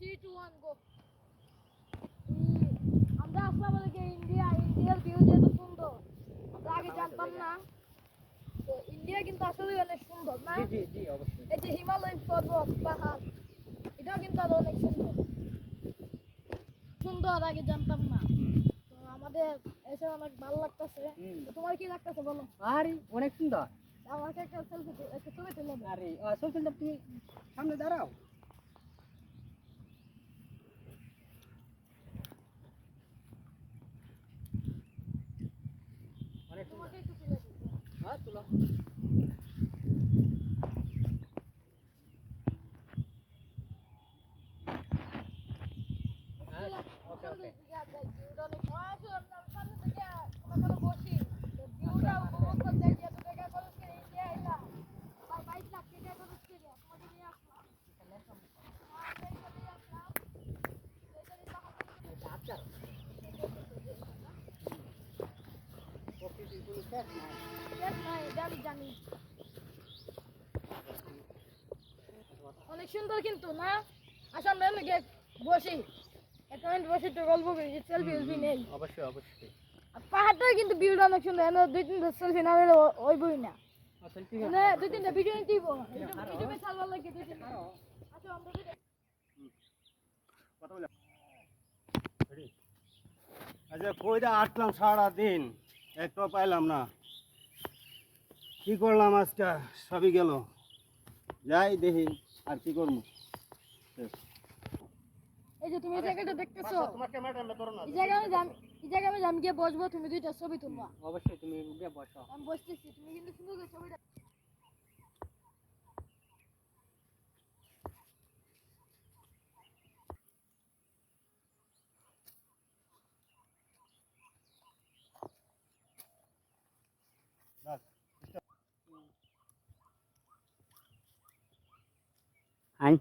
3 2 1 গো। আমরা আসলাম আগে ইন্ডিয়ার ভিউ যেত সুন্দর, আমরা আগে জানতাম না। তো ইন্ডিয়া কিন্তু আসলে অনেক সুন্দর না? জি জি জি অবশ্যই। এই যে হিমালয় পর্বত পাহাড়, এটাও কিন্তু আরো অনেক সুন্দর সুন্দর, আগে জানতাম না। তো আমাদের এসে অনেক ভালো লাগতেছে। তো তোমার কি লাগতেছে বলো? আরে অনেক সুন্দর। আমাকে একটা সেলফি, একটা ছবি তুলে দাও। আরে সলফিনটা তুমি সামনে দাঁড়াও। অনেক সুন্দর। তোমাকে একটু তুলে দিই। হ্যাঁ তুলো। ওকে ওকে। আচ্ছা। প্রকৃতির কোনো শেষ নাই। অনেক সুন্দর কিন্তু না? আসাম নাকি বসি একটা মিনিট বসে একটু গল্প করি, সেলফি নেই। অবশ্যই অবশ্যই। আর পাহাড়টা কিন্তু ভিউটা অনেক সুন্দর, এনে দুই তিনটা সেলফি না নিলে ওই বই না, সেলফি মানে দুই তিনটা ভিডিও নিতে দিব, ইউটিউবে ছাড়বার লাগে দুই তিনটা। আচ্ছা আমরা দুইটা কথা বলে আচ্ছা কইরা আটলাম সারাদিন, একটু পাইলাম না। কি করলাম আজকে, সবই গেল। যাই দেখি আর কি করবো। এই যে তুমি এই জায়গাটা দেখতেছো, তোমার ক্যামেরাটা ধরো না। এই জায়গায় আমি গিয়ে বসবো, তুমি দুইটা ছবি তুলবা। অবশ্যই তুমি উঠে বসো। আমি বসতেছি, তুমি কিন্তু সুন্দর করে ছবিটা। I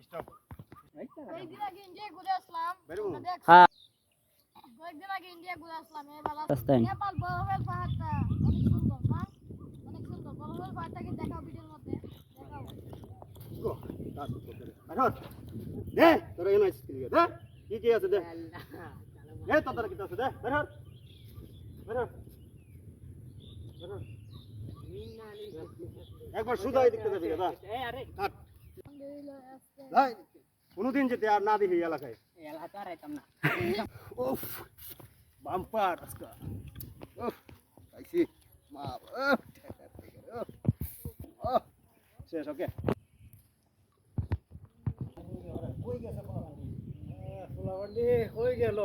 stop. কয়েকদিন আগে ইন্ডিয়া ঘুরে আসলাম। বেরোবো? আমরা দেখছি। হ্যাঁ। কয়েকদিন আগে ইন্ডিয়া ঘুরে আসলাম। এবার রাস্তায়। নেপাল বরফের পাহাড়টা অনেক সুন্দর না? অনেক সুন্দর বরফের পাহাড়টা কি দেখাও ভিডিওর মধ্যে, দেখাও। গো এখন দে তোরা এনে আসছিস দে, কি কি আছে দে, দে তোরা কি আছে দে, বের হ বের হ বের হ। একবার সুদা দিতে যাবি দাদা। এই আরে কাট আলহামদুলিল্লাহ আজকে ভাই, কোনোদিন যেতে আর না দেখি এলাকায়। এই এলাকা আর আইতাম না। উফ বাম্পার আজকে। উফ আইছি মা। উফ উফ শেষ। ওকে কই গেছে ফুলাবান্ডি, কই গেল?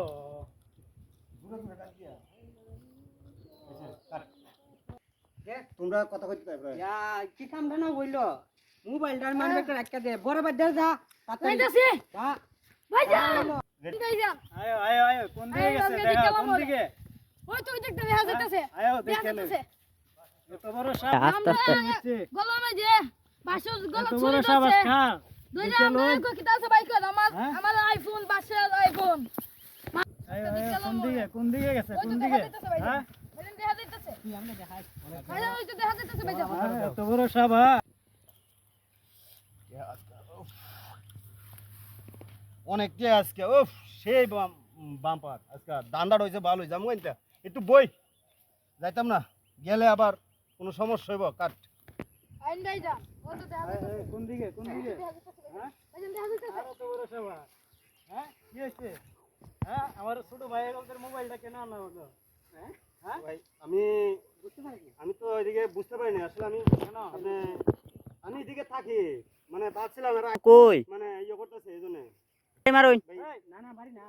তোমরা কথা কইতে পারবে? ইয়া কি কামটা না হইলো, মোবাইলটার মারবে একটা রাখা দে, বড় বাদ দে যা তাড়াতাড়ি যাইতাছি যা। ভাইজান, ভাইজান আয়ো আয়ো আয়ো, কোন দিকে গেছে দেখা, কোন দিকে? ওই তো ওই দেখতে দেখা যাইতাছে, আয়ো দেখা দেখে নে। যাইতাছে। এত বড় সাপ, আমরা গলমে যে বাসুর গলা এত ছুরি বড় সাপ ধরছে। খা। দুইটা আমরা কো কিতা আছে বাইক আমার হ্যাঁ? আমার আইফোন, বাসার আইফোন। আয়ো আয়ো, কোন দিকে গেছে, ওই তো কোন দেখা দিকে? যাইতাছে ভাইজান, হ্যাঁ ভাইজান দেখা যাইতাছে তুই আমরা দেখাই। ভাইজান, ওই তো দেখা যাইতাছে ভাইজান। এত বড় সাপ। হ্যাঁ অনেক কে আজকে। উফ সেই বাম্পার আজকে, দান্ডা রয়েছে ভালোই। যাবো কিন্তু একটু বই যাইতাম না, গেলে আবার কোনো সমস্যা হইব। কাট আইন ভাইজান, ওই তো দেখা যাইতাছে। কোন দিকে, কোন দিকে? দেখা যাইতাছে হ্যাঁ ভাইজান, দেখা যাইতাছে। এত বড় সাপ। হ্যাঁ কি হয়েছে? হ্যাঁ আমার ছোট ভাইয়ের মোবাইলটা কেন আনা হলো? হ্যাঁ হ্যাঁ ভাই, আমি তো এদিকে বুঝতে পারিনি আসলে। আমি আপনি আমি এদিকে থাকি, মানে ভাবছিলাম এরা কই মানে ইয়ে করতেছে এই জন্য। মারুন ভাই না না বাড়ি না।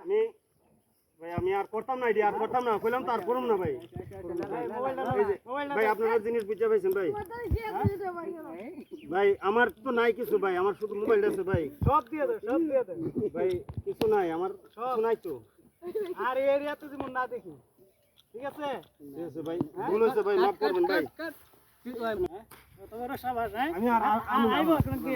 আমি আর করতাম না, এটি আর করতাম না, কইলাম তো আর করুম না ভাই। ভাই আপনারা জিনিস বুঝতে পাইছেন ভাই? তোমার দ্বারা যে বুঝে দেব ভাইজান। ভাই আমার তো নাই কিছু ভাই, আমার শুধু মোবাইলটা আছে ভাই। সব দিয়ে দে, সব দিয়ে দে। ভাই কিছু নাই, আমার কিছু নাই তো। আর এরিয়াতে যেমন না দেখি, ঠিক আছে? ঠিক আছে ভাই, ভুল হয়েছে ভাই, মাফ করবেন ভাই। তোমার সাবাস, হ্যাঁ? আমি আর আইবো, এখন কি?